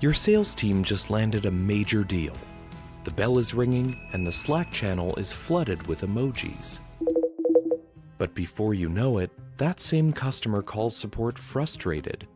Your sales team just landed a major deal. The bell is ringing and the Slack channel is flooded with emojis. But before you know it, that same customer calls support frustrated,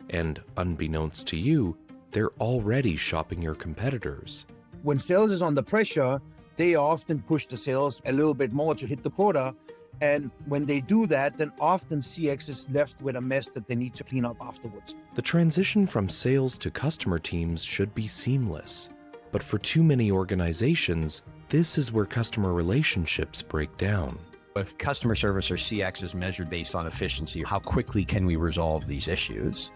and unbeknownst to you, they're already shopping your competitors. When sales is under pressure, they often push the sales a little bit more to hit the quota. And when they do that, then often CX is left with a mess that they need to clean up afterwards. The transition from sales to customer teams should be seamless. But for too many organizations, this is where customer relationships break down. If customer service or CX is measured based on efficiency, how quickly can we resolve these issues?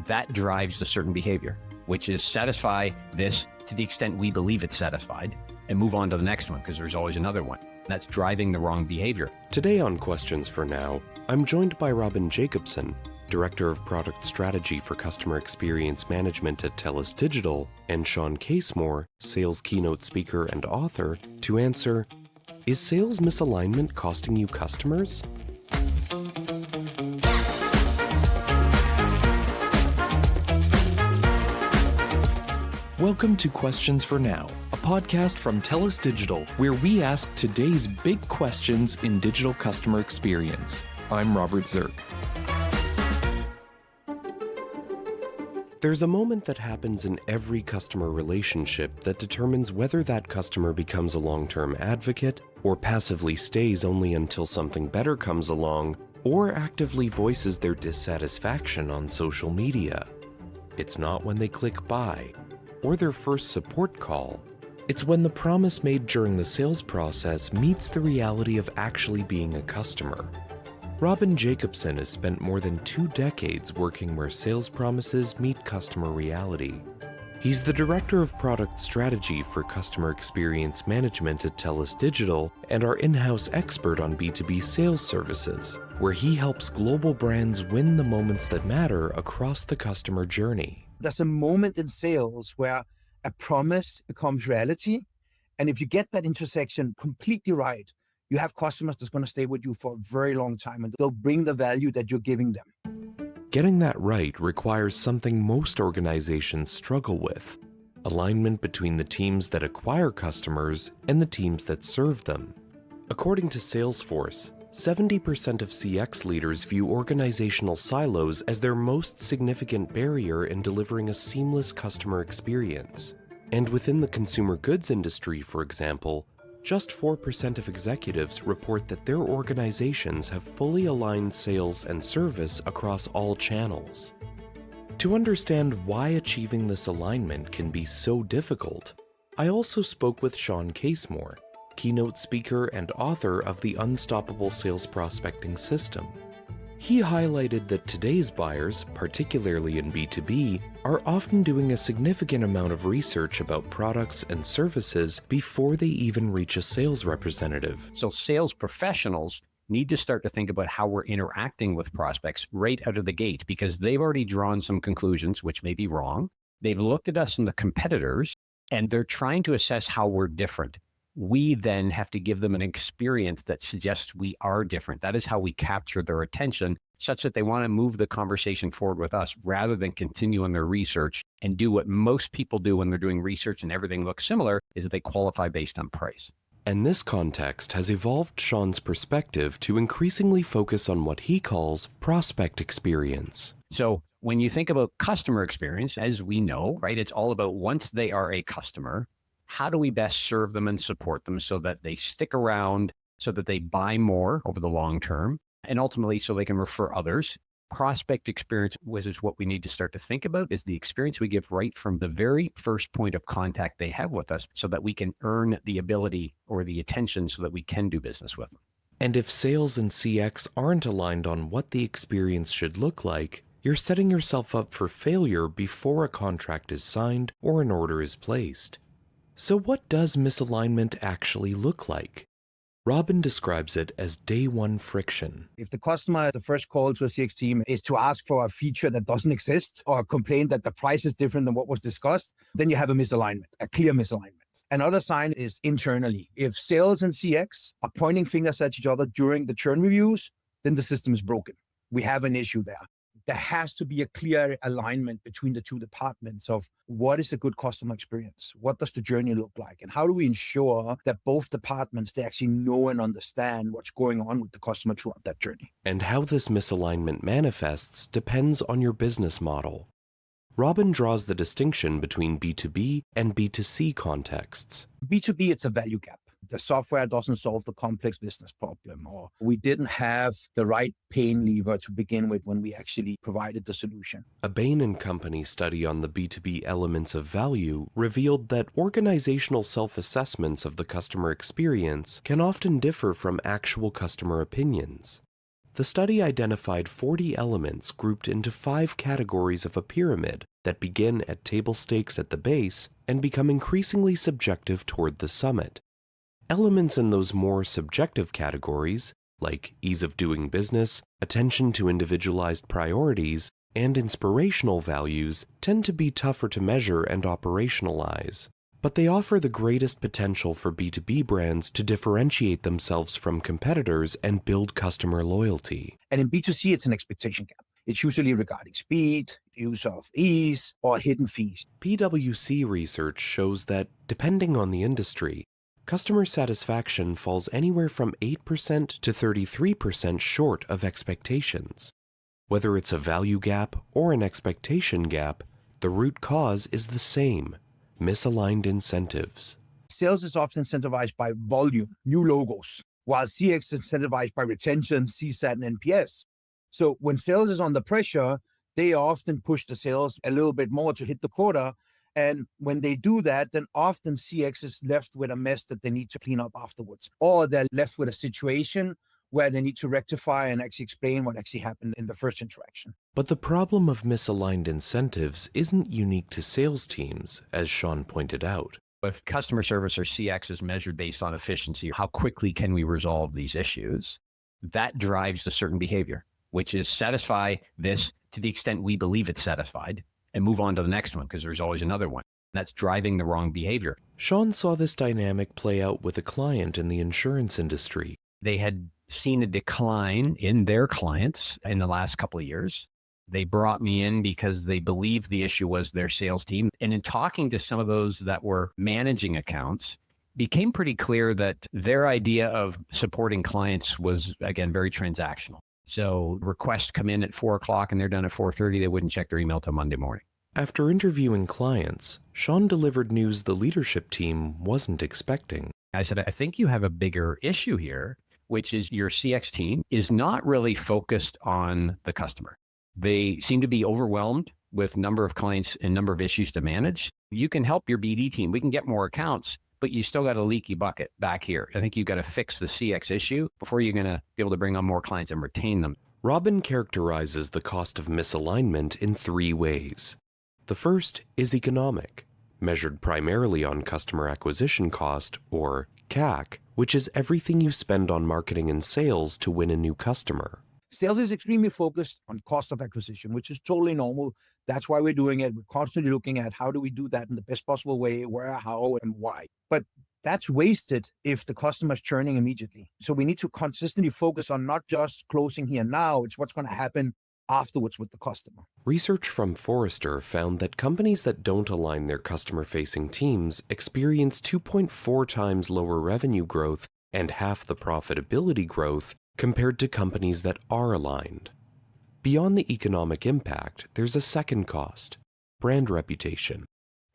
That drives a certain behavior, which is satisfy this to the extent we believe it's satisfied and move on to the next one because there's always another one. That's driving the wrong behavior. Today on Questions for Now, I'm joined by Robin Jakobsen, Director of Product Strategy for Customer Experience Management at TELUS Digital, and Shawn Casemore, Sales Keynote Speaker and Author, to answer, is sales misalignment costing you customers? Welcome to Questions for Now, a podcast from TELUS Digital, where we ask today's big questions in digital customer experience. I'm Robert Zirk. There's a moment that happens in every customer relationship that determines whether that customer becomes a long-term advocate, or passively stays only until something better comes along, or actively voices their dissatisfaction on social media. It's not when they click buy, or their first support call. It's when the promise made during the sales process meets the reality of actually being a customer. Robin Jakobsen has spent more than 2 decades working where sales promises meet customer reality. He's the Director of Product Strategy for Customer Experience Management at TELUS Digital and our in-house expert on B2B sales services, where he helps global brands win the moments that matter across the customer journey. There's a moment in sales where a promise becomes reality. And if you get that intersection completely right, you have customers that's going to stay with you for a very long time and they'll bring the value that you're giving them. Getting that right requires something most organizations struggle with: alignment between the teams that acquire customers and the teams that serve them. According to Salesforce, 70% of CX leaders view organizational silos as their most significant barrier in delivering a seamless customer experience. And within the consumer goods industry, for example, just 4% of executives report that their organizations have fully aligned sales and service across all channels. To understand why achieving this alignment can be so difficult, I also spoke with Shawn Casemore, keynote speaker and author of the Unstoppable Sales Prospecting System. He highlighted that today's buyers, particularly in B2B, are often doing a significant amount of research about products and services before they even reach a sales representative. So sales professionals need to start to think about how we're interacting with prospects right out of the gate, because they've already drawn some conclusions, which may be wrong. They've looked at us and the competitors, and they're trying to assess how we're different. We then have to give them an experience that suggests we are different. That is how we capture their attention, such that they want to move the conversation forward with us rather than continue on their research and do what most people do when they're doing research and everything looks similar, is they qualify based on price. And this context has evolved Shawn's perspective to increasingly focus on what he calls prospect experience. So when you think about customer experience, as we know, right, it's all about once they are a customer, how do we best serve them and support them so that they stick around, so that they buy more over the long term, and ultimately so they can refer others. Prospect experience, which is what we need to start to think about, is the experience we give right from the very first point of contact they have with us, so that we can earn the ability or the attention so that we can do business with them. And if sales and CX aren't aligned on what the experience should look like, you're setting yourself up for failure before a contract is signed or an order is placed. So what does misalignment actually look like? Robin describes it as day one friction. If the customer, the first call to a CX team is to ask for a feature that doesn't exist or complain that the price is different than what was discussed, then you have a misalignment, a clear misalignment. Another sign is internally. If sales and CX are pointing fingers at each other during the churn reviews, then the system is broken. We have an issue there. there has to be a clear alignment between the two departments of what is a good customer experience? What does the journey look like? And how do we ensure that both departments, they actually know and understand what's going on with the customer throughout that journey? And how this misalignment manifests depends on your business model. Robin draws the distinction between B2B and B2C contexts. B2B, it's a value gap. The software doesn't solve the complex business problem, or we didn't have the right pain lever to begin with when we actually provided the solution. A Bain & Company study on the B2B elements of value revealed that organizational self-assessments of the customer experience can often differ from actual customer opinions. The study identified 40 elements grouped into 5 categories of a pyramid that begin at table stakes at the base and become increasingly subjective toward the summit. Elements in those more subjective categories, like ease of doing business, attention to individualized priorities, and inspirational values, tend to be tougher to measure and operationalize. But they offer the greatest potential for B2B brands to differentiate themselves from competitors and build customer loyalty. And in B2C, it's an expectation gap. It's usually regarding speed, use of ease, or hidden fees. PwC research shows that, depending on the industry, customer satisfaction falls anywhere from 8% to 33% short of expectations. Whether it's a value gap or an expectation gap, the root cause is the same: misaligned incentives. Sales is often incentivized by volume, new logos, while CX is incentivized by retention, CSAT, and NPS. So when sales is under pressure, they often push the sales a little bit more to hit the quota. And when they do that, then often CX is left with a mess that they need to clean up afterwards. Or they're left with a situation where they need to rectify and actually explain what actually happened in the first interaction. But the problem of misaligned incentives isn't unique to sales teams, as Shawn pointed out. If customer service or CX is measured based on efficiency, how quickly can we resolve these issues? That drives a certain behavior, which is satisfy this to the extent we believe it's satisfied and move on to the next one because there's always another one. That's driving the wrong behavior. Shawn saw this dynamic play out with a client in the insurance industry. They had seen a decline in their clients in the last couple of years. They brought me in because they believed the issue was their sales team. And in talking to some of those that were managing accounts, became pretty clear that their idea of supporting clients was, again, very transactional. So requests come in at 4:00 and they're done at 4:30. They wouldn't check their email till Monday morning. After interviewing clients, Shawn delivered news the leadership team wasn't expecting. I said, I think you have a bigger issue here, which is your CX team is not really focused on the customer. They seem to be overwhelmed with number of clients and number of issues to manage. You can help your BD team. We can get more accounts, but you still got a leaky bucket back here. I think you've got to fix the CX issue before you're going to be able to bring on more clients and retain them. Robin characterizes the cost of misalignment in 3 ways. The first is economic, measured primarily on customer acquisition cost, or CAC, which is everything you spend on marketing and sales to win a new customer. Sales is extremely focused on cost of acquisition, which is totally normal. That's why we're doing it. We're constantly looking at how do we do that in the best possible way, where, how, and why. But that's wasted if the customer is churning immediately. So we need to consistently focus on not just closing here now, it's what's going to happen afterwards with the customer. Research from Forrester found that companies that don't align their customer-facing teams experience 2.4 times lower revenue growth and half the profitability growth compared to companies that are aligned. Beyond the economic impact, there's a second cost: brand reputation.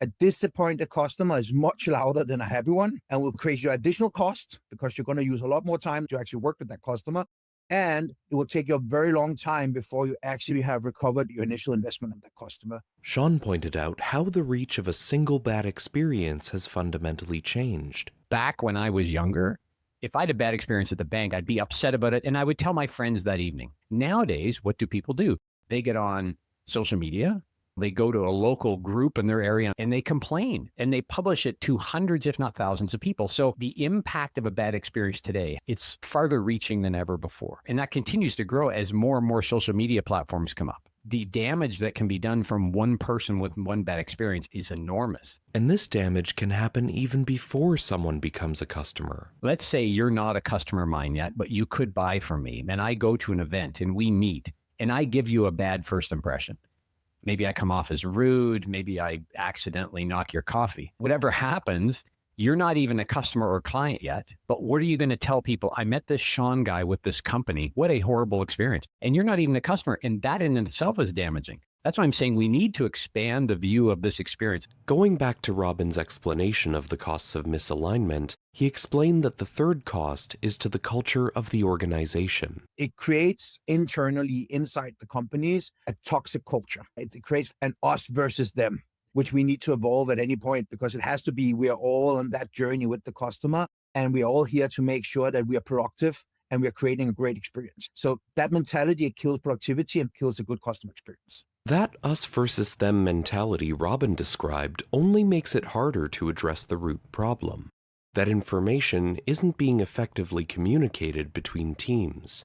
A disappointed customer is much louder than a happy one and will create you additional cost because you're going to use a lot more time to actually work with that customer. And it will take you a very long time before you actually have recovered your initial investment in that customer. Shawn pointed out how the reach of a single bad experience has fundamentally changed. Back when I was younger, if I had a bad experience at the bank, I'd be upset about it and I would tell my friends that evening. Nowadays, what do people do? They get on social media, they go to a local group in their area and they complain and they publish it to hundreds, if not thousands of people. So the impact of a bad experience today, it's farther reaching than ever before. And that continues to grow as more and more social media platforms come up. The damage that can be done from one person with one bad experience is enormous. And this damage can happen even before someone becomes a customer. Let's say you're not a customer of mine yet, but you could buy from me. And I go to an event and we meet and I give you a bad first impression. Maybe I come off as rude. Maybe I accidentally knock your coffee. Whatever happens, you're not even a customer or client yet. But what are you going to tell people? I met this Shawn guy with this company. What a horrible experience. And you're not even a customer. And that in itself is damaging. That's why I'm saying we need to expand the view of this experience. Going back to Robin's explanation of the costs of misalignment, he explained that the third cost is to the culture of the organization. It creates internally inside the companies a toxic culture. It creates an us versus them, which we need to evolve at any point, because it has to be, we are all on that journey with the customer, and we're all here to make sure that we are productive and we're creating a great experience. So that mentality, it kills productivity and kills a good customer experience. That us versus them mentality Robin described only makes it harder to address the root problem. That information isn't being effectively communicated between teams.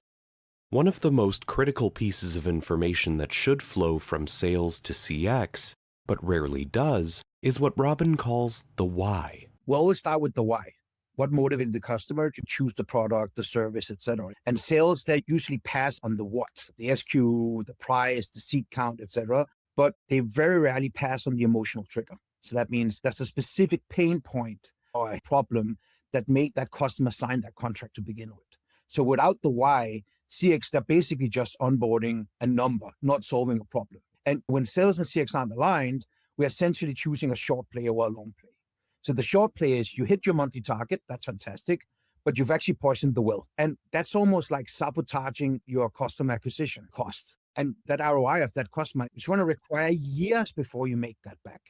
One of the most critical pieces of information that should flow from sales to CX, but rarely does, is what Robin calls the why. We always start with the why. What motivated the customer to choose the product, the service, etc. And sales, they usually pass on the what, the SQ, the price, the seat count, etc. But they very rarely pass on the emotional trigger. So that means there's a specific pain point or a problem that made that customer sign that contract to begin with. So without the why, CX, they're basically just onboarding a number, not solving a problem. And when sales and CX aren't aligned, we're essentially choosing a short play or a long play. So the short play is you hit your monthly target, that's fantastic, but you've actually poisoned the well. And that's almost like sabotaging your customer acquisition cost. And that ROI of that customer is going to require years before you make that back.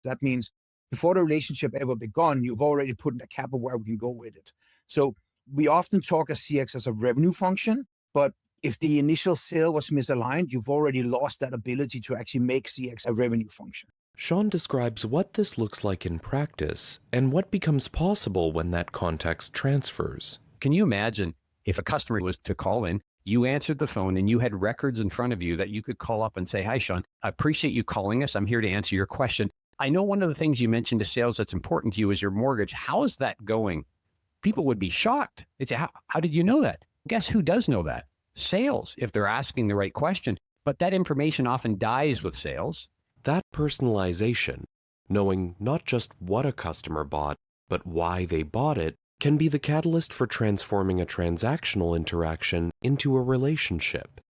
That means before the relationship ever begun, you've already put in a cap of where we can go with it. So we often talk of CX as a revenue function, but if the initial sale was misaligned, you've already lost that ability to actually make CX a revenue function. Shawn describes what this looks like in practice and what becomes possible when that context transfers. Can you imagine if a customer was to call in, you answered the phone and you had records in front of you that you could call up and say, "Hi, Shawn, I appreciate you calling us. I'm here to answer your question. I know one of the things you mentioned to sales that's important to you is your mortgage. How is that going?" People would be shocked. They'd say, how did you know that? Guess who does know that? Sales, if they're asking the right question. But that information often dies with sales. That personalization, knowing not just what a customer bought, but why they bought it, can be the catalyst for transforming a transactional interaction into a relationship.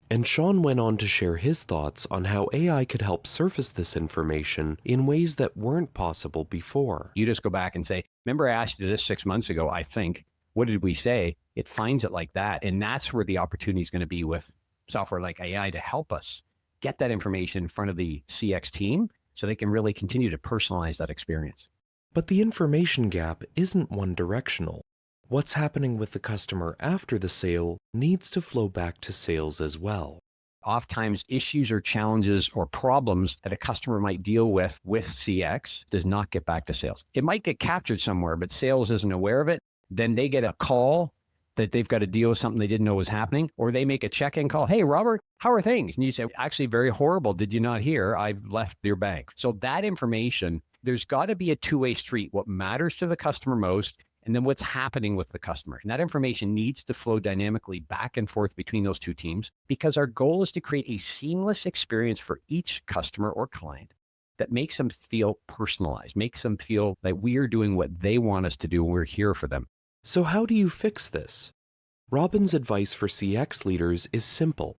And Shawn went on to share his thoughts on how AI could help surface this information in ways that weren't possible before. You just go back and say, "Remember I asked you this 6 months ago, I think. What did we say?" It finds it like that. And that's where the opportunity is going to be with software like AI to help us get that information in front of the CX team so they can really continue to personalize that experience. But the information gap isn't one directional. What's happening with the customer after the sale needs to flow back to sales as well. Oftentimes, issues or challenges or problems that a customer might deal with CX does not get back to sales. It might get captured somewhere, but sales isn't aware of it. Then they get a call that they've got to deal with something they didn't know was happening, or they make a check-in call. "Hey, Robert, how are things?" And you say, "Actually, very horrible. Did you not hear? I've left your bank." So that information, there's got to be a two-way street. What matters to the customer most, and then what's happening with the customer. And that information needs to flow dynamically back and forth between those two teams, because our goal is to create a seamless experience for each customer or client that makes them feel personalized, makes them feel that we are doing what they want us to do and we're here for them. So how do you fix this? Robin's advice for CX leaders is simple.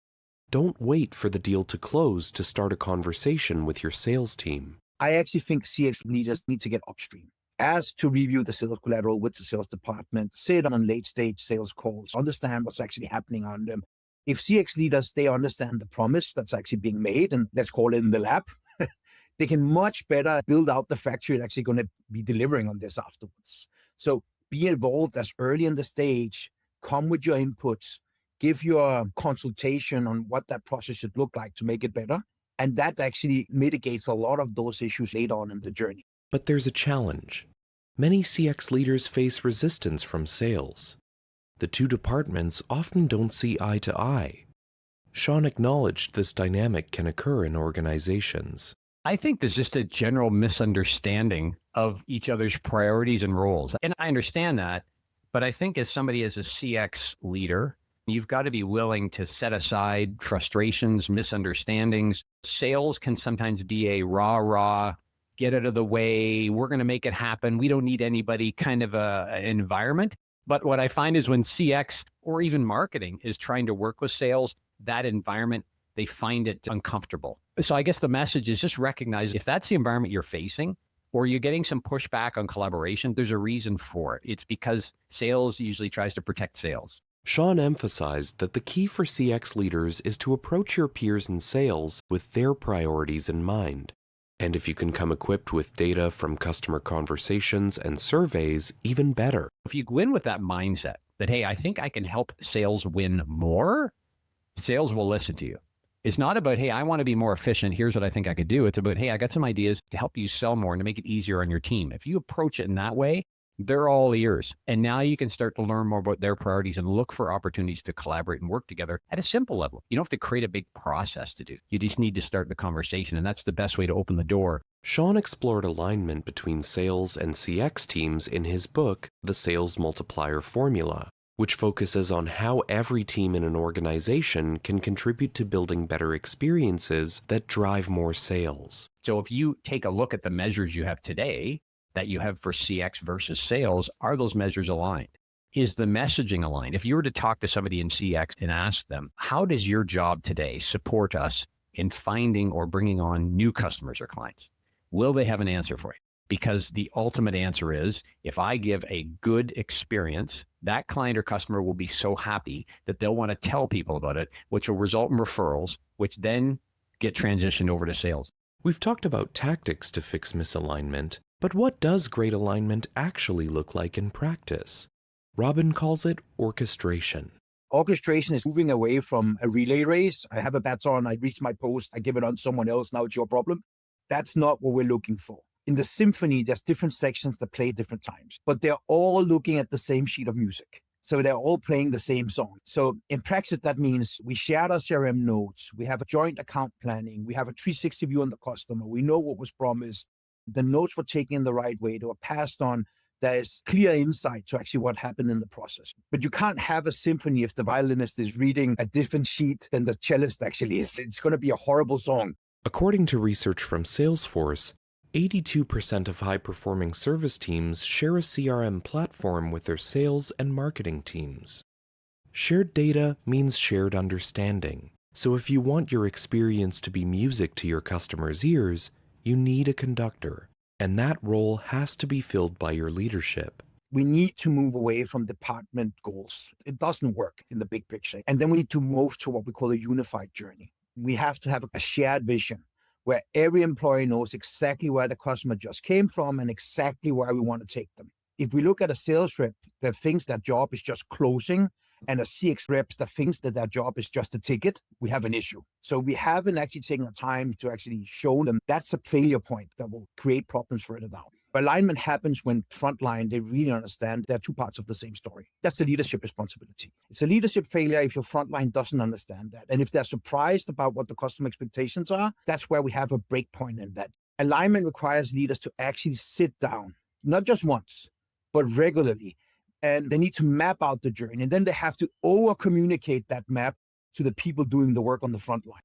Don't wait for the deal to close to start a conversation with your sales team. I actually think CX leaders need to get upstream. Ask to review the sales collateral with the sales department, sit on late stage sales calls, understand what's actually happening on them. If CX leaders, they understand the promise that's actually being made, and let's call it in the lab, they can much better build out the factory that's actually going to be delivering on this afterwards. So be involved as early in the stage, come with your inputs, give your consultation on what that process should look like to make it better. And that actually mitigates a lot of those issues later on in the journey. But there's a challenge. Many CX leaders face resistance from sales. The two departments often don't see eye to eye. Shawn acknowledged this dynamic can occur in organizations. I think there's just a general misunderstanding of each other's priorities and roles. And I understand that, but I think as somebody as a CX leader, You've got to be willing to set aside frustrations, misunderstandings. Sales can sometimes be a rah, get out of the way, we're going to make it happen, we don't need anybody kind of an environment. But what I find is when CX or even marketing is trying to work with sales, that environment, they find it uncomfortable. So I guess the message is just recognize if that's the environment you're facing, or you're getting some pushback on collaboration, there's a reason for it. It's because sales usually tries to protect sales. Shawn emphasized that the key for CX leaders is to approach your peers in sales with their priorities in mind. And if you can come equipped with data from customer conversations and surveys, even better. If you go in with that mindset that, hey, I think I can help sales win more, sales will listen to you. It's not about, hey, I want to be more efficient, here's what I think I could do. It's about, hey, I got some ideas to help you sell more and to make it easier on your team. If you approach it in that way, they're all ears. And now you can start to learn more about their priorities and look for opportunities to collaborate and work together at a simple level. You don't have to create a big process to do. You just need to start the conversation. And that's the best way to open the door. Shawn explored alignment between sales and CX teams in his book, The Sales Multiplier Formula, which focuses on how every team in an organization can contribute to building better experiences that drive more sales. So if you take a look at the measures you have today, that you have for CX versus sales, are those measures aligned? Is the messaging aligned? If you were to talk to somebody in CX and ask them, how does your job today support us in finding or bringing on new customers or clients? Will they have an answer for you? Because the ultimate answer is, if I give a good experience, that client or customer will be so happy that they'll want to tell people about it, which will result in referrals, which then get transitioned over to sales. We've talked about tactics to fix misalignment, but what does great alignment actually look like in practice? Robin calls it orchestration. Orchestration is moving away from a relay race. I have a baton, I reach my post, I give it on someone else, now it's your problem. That's not what we're looking for. In the symphony, there's different sections that play at different times, but they're all looking at the same sheet of music. So they're all playing the same song. So in practice, that means we shared our CRM notes, we have a joint account planning, we have a 360 view on the customer, we know what was promised, the notes were taken in the right way, they were passed on. There is clear insight to actually what happened in the process. But you can't have a symphony if the violinist is reading a different sheet than the cellist actually is. It's going to be a horrible song. According to research from Salesforce, 82% of high-performing service teams share a CRM platform with their sales and marketing teams. Shared data means shared understanding. So if you want your experience to be music to your customers' ears, you need a conductor, and that role has to be filled by your leadership. We need to move away from department goals. It doesn't work in the big picture. And then we need to move to what we call a unified journey. We have to have a shared vision where every employee knows exactly where the customer just came from and exactly where we want to take them. If we look at a sales rep that thinks their job is just closing, and a CX rep that thinks that their job is just a ticket, we have an issue. So we haven't actually taken the time to actually show them that's a failure point that will create problems further down. Alignment happens when frontline, they really understand there are two parts of the same story. That's the leadership responsibility. It's a leadership failure if your frontline doesn't understand that. And if they're surprised about what the customer expectations are, that's where we have a break point in that. Alignment requires leaders to actually sit down, not just once, but regularly. And they need to map out the journey. And then they have to over-communicate that map to the people doing the work on the front line.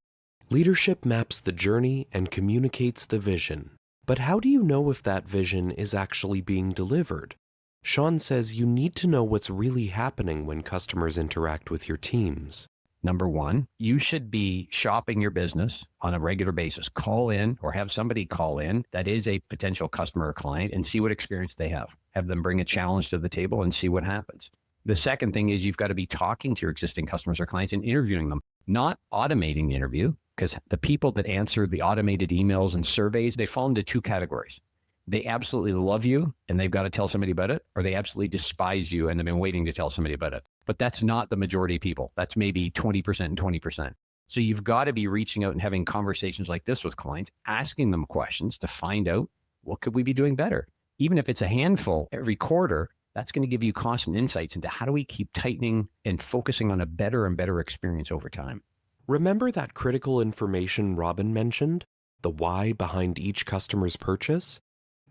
Leadership maps the journey and communicates the vision. But how do you know if that vision is actually being delivered? Shawn says you need to know what's really happening when customers interact with your teams. Number one, you should be shopping your business on a regular basis. Call in or have somebody call in that is a potential customer or client and see what experience they have. Have them bring a challenge to the table and see what happens. The second thing is you've got to be talking to your existing customers or clients and interviewing them, not automating the interview, because the people that answer the automated emails and surveys, they fall into two categories. They absolutely love you and they've got to tell somebody about it, or they absolutely despise you and they've been waiting to tell somebody about it. But that's not the majority of people. That's maybe 20% and 20%. So you've got to be reaching out and having conversations like this with clients, asking them questions to find out what could we be doing better. Even if it's a handful every quarter, that's going to give you constant insights into how do we keep tightening and focusing on a better and better experience over time. Remember that critical information Robin mentioned? The why behind each customer's purchase?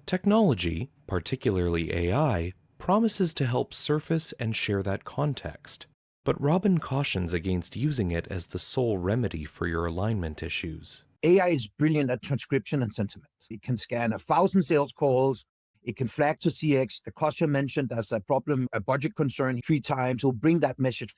Technology, particularly AI, promises to help surface and share that context. But Robin cautions against using it as the sole remedy for your alignment issues. AI is brilliant at transcription and sentiment. It can scan 1,000 sales calls. It can flag to CX. The customer mentioned as a problem, a budget concern 3 times. It'll bring that message.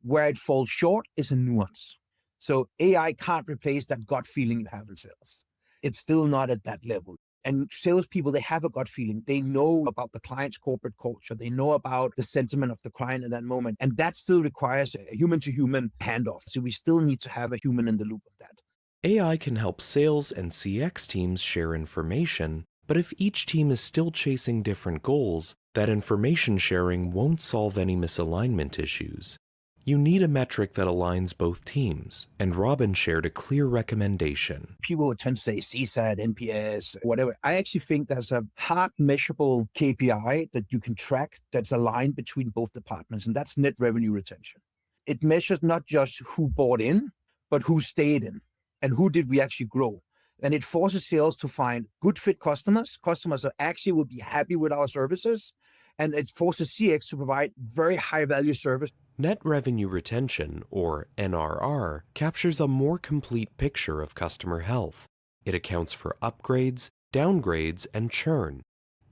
Where it falls short is a nuance. So AI can't replace that gut feeling you have in sales. It's still not at that level. And salespeople, they have a gut feeling. They know about the client's corporate culture. They know about the sentiment of the client in that moment. And that still requires a human-to-human handoff. So we still need to have a human in the loop of that. AI can help sales and CX teams share information, but if each team is still chasing different goals, that information sharing won't solve any misalignment issues. You need a metric that aligns both teams, and Robin shared a clear recommendation. People would tend to say CSAT, NPS, whatever. I actually think there's a hard measurable KPI that you can track that's aligned between both departments, and that's net revenue retention. It measures not just who bought in, but who stayed in, and who did we actually grow. And it forces sales to find good fit customers that actually will be happy with our services, and it forces CX to provide very high value service. Net revenue retention, or NRR, captures a more complete picture of customer health. It accounts for upgrades, downgrades, and churn.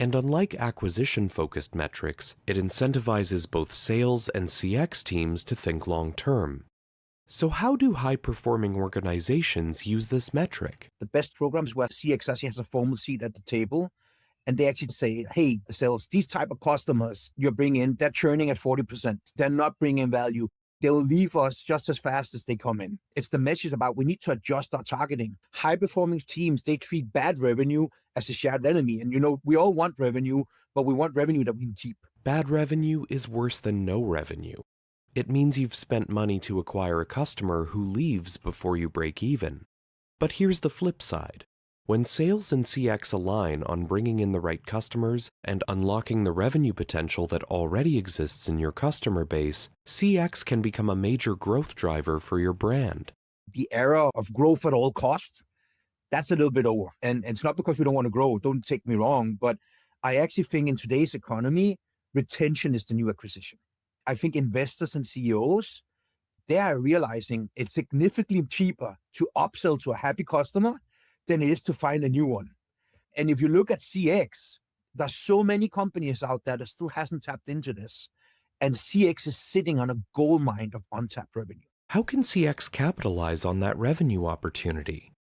And unlike acquisition-focused metrics, it incentivizes both sales and CX teams to think long-term. So how do high-performing organizations use this metric? The best programs where CX actually has a formal seat at the table, and they actually say, hey, sales, these type of customers you're bringing in, they're churning at 40%. They're not bringing value. They'll leave us just as fast as they come in. It's the message about we need to adjust our targeting. High-performing teams, they treat bad revenue as a shared enemy. And we all want revenue, but we want revenue that we can keep. Bad revenue is worse than no revenue. It means you've spent money to acquire a customer who leaves before you break even. But here's the flip side. When sales and CX align on bringing in the right customers and unlocking the revenue potential that already exists in your customer base, CX can become a major growth driver for your brand. The era of growth at all costs, that's a little bit over. And it's not because we don't want to grow, don't take me wrong, but I actually think in today's economy, retention is the new acquisition. I think investors and CEOs, they are realizing it's significantly cheaper to upsell to a happy customer than it is to find a new one. And if you look at CX, there's so many companies out there that still hasn't tapped into this. And CX is sitting on a gold mine of untapped revenue. How can CX capitalize on that revenue opportunity?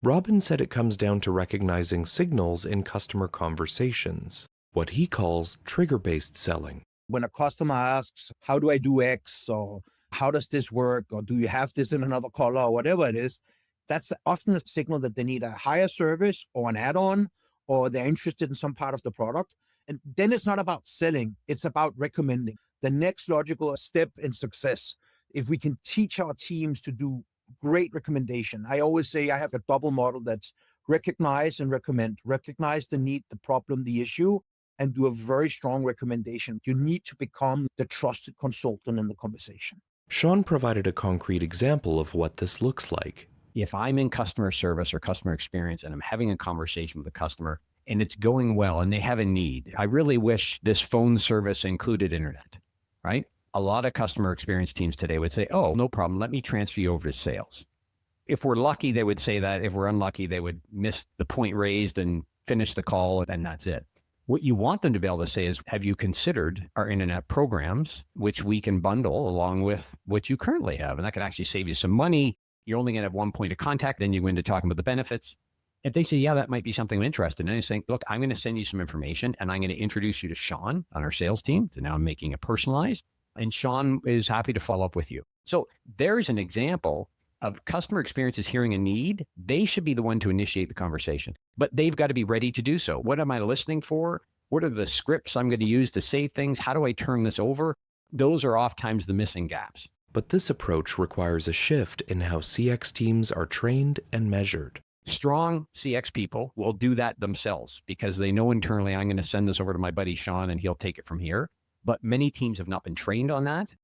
Robin said it comes down to recognizing signals in customer conversations, what he calls trigger-based selling. When a customer asks, how do I do X? Or how does this work? Or do you have this in another color? Or whatever it is, that's often a signal that they need a higher service or an add-on, or they're interested in some part of the product. And then it's not about selling, it's about recommending. The next logical step in success, if we can teach our teams to do great recommendation. I always say I have a double model that's recognize and recommend. Recognize the need, the problem, the issue, and do a very strong recommendation. You need to become the trusted consultant in the conversation. Shawn provided a concrete example of what this looks like. If I'm in customer service or customer experience and I'm having a conversation with a customer and it's going well and they have a need, I really wish this phone service included internet, right? A lot of customer experience teams today would say, oh, no problem, let me transfer you over to sales. If we're lucky, they would say that. If we're unlucky, they would miss the point raised and finish the call, and that's it. What you want them to be able to say is, have you considered our internet programs, which we can bundle along with what you currently have? And that can actually save you some money. You're only going to have one point of contact. Then you go into talking about the benefits. If they say, yeah, that might be something I'm interested in, and I say, look, I'm going to send you some information and I'm going to introduce you to Shawn on our sales team. So now I'm making it personalized, and Shawn is happy to follow up with you. So there's an example of customer experiences hearing a need. They should be the one to initiate the conversation, but they've got to be ready to do so. What am I listening for? What are the scripts I'm going to use to say things? How do I turn this over? Those are oftentimes the missing gaps. But this approach requires a shift in how CX teams are trained and measured. Strong CX people will do that themselves because they know internally, I'm going to send this over to my buddy Shawn and he'll take it from here. But many teams have not been trained on that.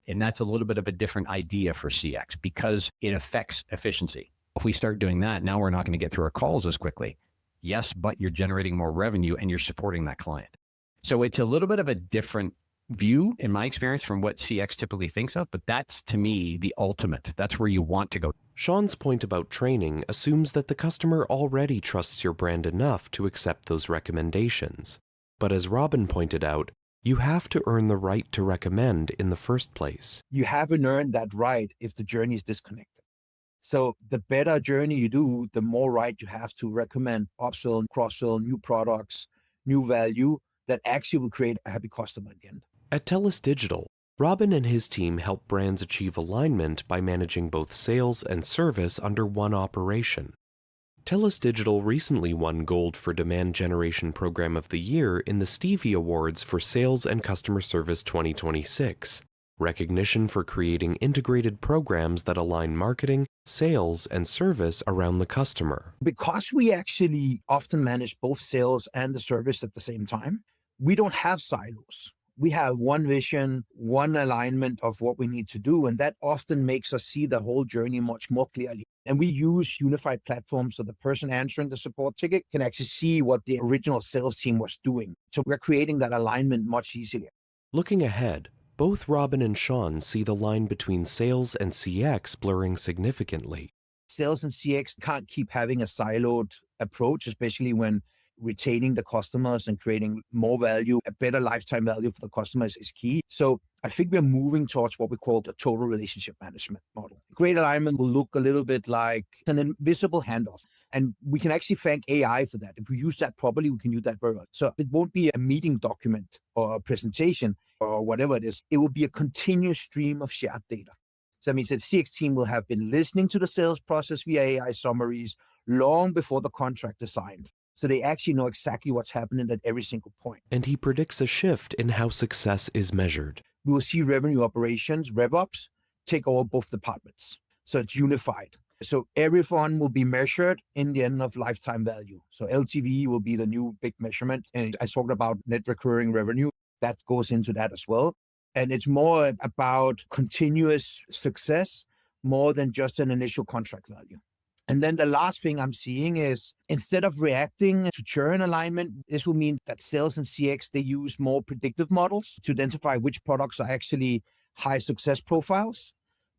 And that's a little bit of a different idea for CX because it affects efficiency. If we start doing that, now we're not going to get through our calls as quickly. Yes, but you're generating more revenue and you're supporting that client. So it's a little bit of a different view, in my experience, from what CX typically thinks of, but that's, to me, the ultimate. That's where you want to go. Shawn's point about training assumes that the customer already trusts your brand enough to accept those recommendations. But as Robin pointed out, you have to earn the right to recommend in the first place. You haven't earned that right if the journey is disconnected. So the better journey you do, the more right you have to recommend upsell, cross-sell, new products, new value that actually will create a happy customer at the end. At TELUS Digital, Robin and his team help brands achieve alignment by managing both sales and service under one operation. TELUS Digital recently won Gold for Demand Generation Program of the Year in the Stevie Awards for Sales and Customer Service 2026, recognition for creating integrated programs that align marketing, sales, and service around the customer. Because we actually often manage both sales and the service at the same time, we don't have silos. We have one vision, one alignment of what we need to do, and that often makes us see the whole journey much more clearly. And we use unified platforms so the person answering the support ticket can actually see what the original sales team was doing. So we're creating that alignment much easier. Looking ahead, both Robin and Shawn see the line between sales and CX blurring significantly. Sales and CX can't keep having a siloed approach, especially when retaining the customers and creating more value, a better lifetime value for the customers is key. So I think we're moving towards what we call the total relationship management model. Great alignment will look a little bit like an invisible handoff. And we can actually thank AI for that. If we use that properly, we can use that very well. So it won't be a meeting document or a presentation or whatever it is. It will be a continuous stream of shared data. So that means that CX team will have been listening to the sales process via AI summaries long before the contract is signed. So they actually know exactly what's happening at every single point. And he predicts a shift in how success is measured. We will see revenue operations, RevOps, take over both departments. So it's unified. So everyone will be measured in the end of lifetime value. So LTV will be the new big measurement. And I talked about net recurring revenue. That goes into that as well. And it's more about continuous success more than just an initial contract value. And then the last thing I'm seeing is instead of reacting to churn alignment, this will mean that sales and CX, they use more predictive models to identify which products are actually high success profiles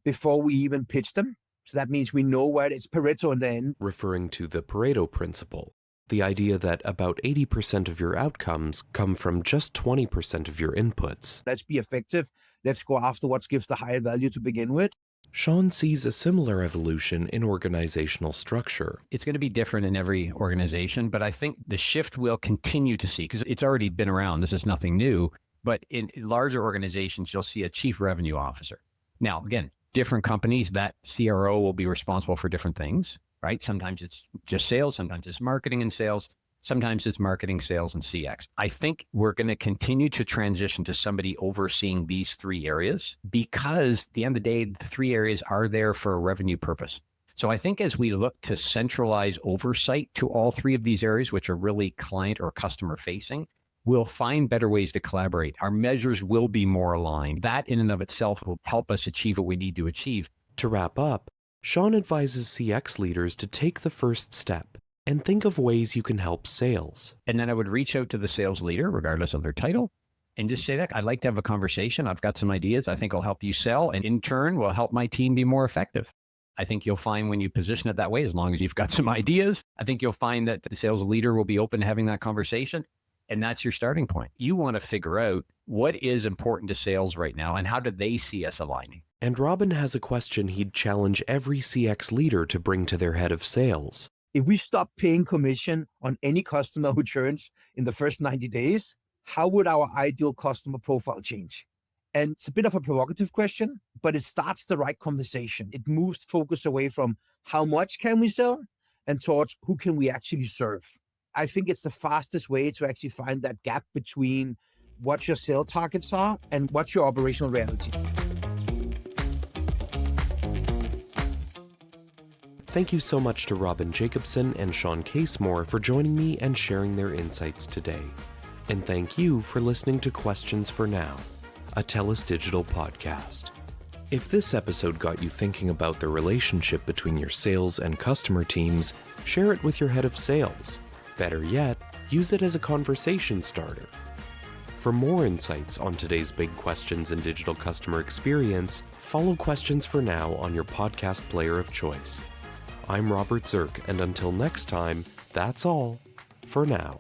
before we even pitch them. So that means we know where it's Pareto in the end. Referring to the Pareto principle, the idea that about 80% of your outcomes come from just 20% of your inputs. Let's be effective. Let's go after what gives the higher value to begin with. Shawn sees a similar evolution in organizational structure. It's going to be different in every organization, but I think the shift we'll continue to see, because it's already been around, this is nothing new, but in larger organizations, you'll see a chief revenue officer. Now, again, different companies, that CRO will be responsible for different things, right? Sometimes it's just sales, sometimes it's marketing and sales, sometimes it's marketing, sales, and CX. I think we're going to continue to transition to somebody overseeing these three areas because at the end of the day, the three areas are there for a revenue purpose. So I think as we look to centralize oversight to all three of these areas, which are really client or customer facing, we'll find better ways to collaborate. Our measures will be more aligned. That in and of itself will help us achieve what we need to achieve. To wrap up, Shawn advises CX leaders to take the first step and think of ways you can help sales. And then I would reach out to the sales leader, regardless of their title, and just say, look, I'd like to have a conversation. I've got some ideas. I think I'll help you sell, and in turn will help my team be more effective. I think you'll find when you position it that way, as long as you've got some ideas, I think you'll find that the sales leader will be open to having that conversation. And that's your starting point. You want to figure out what is important to sales right now and how do they see us aligning. And Robin has a question he'd challenge every CX leader to bring to their head of sales. If we stop paying commission on any customer who churns in the first 90 days, how would our ideal customer profile change? And it's a bit of a provocative question, but it starts the right conversation. It moves focus away from how much can we sell and towards who can we actually serve. I think it's the fastest way to actually find that gap between what your sales targets are and what's your operational reality. Thank you so much to Robin Jakobsen and Shawn Casemore for joining me and sharing their insights today. And thank you for listening to Questions for Now, a TELUS Digital podcast. If this episode got you thinking about the relationship between your sales and customer teams, share it with your head of sales. Better yet, use it as a conversation starter. For more insights on today's big questions in digital customer experience, follow Questions for Now on your podcast player of choice. I'm Robert Zirk, and until next time, that's all for now.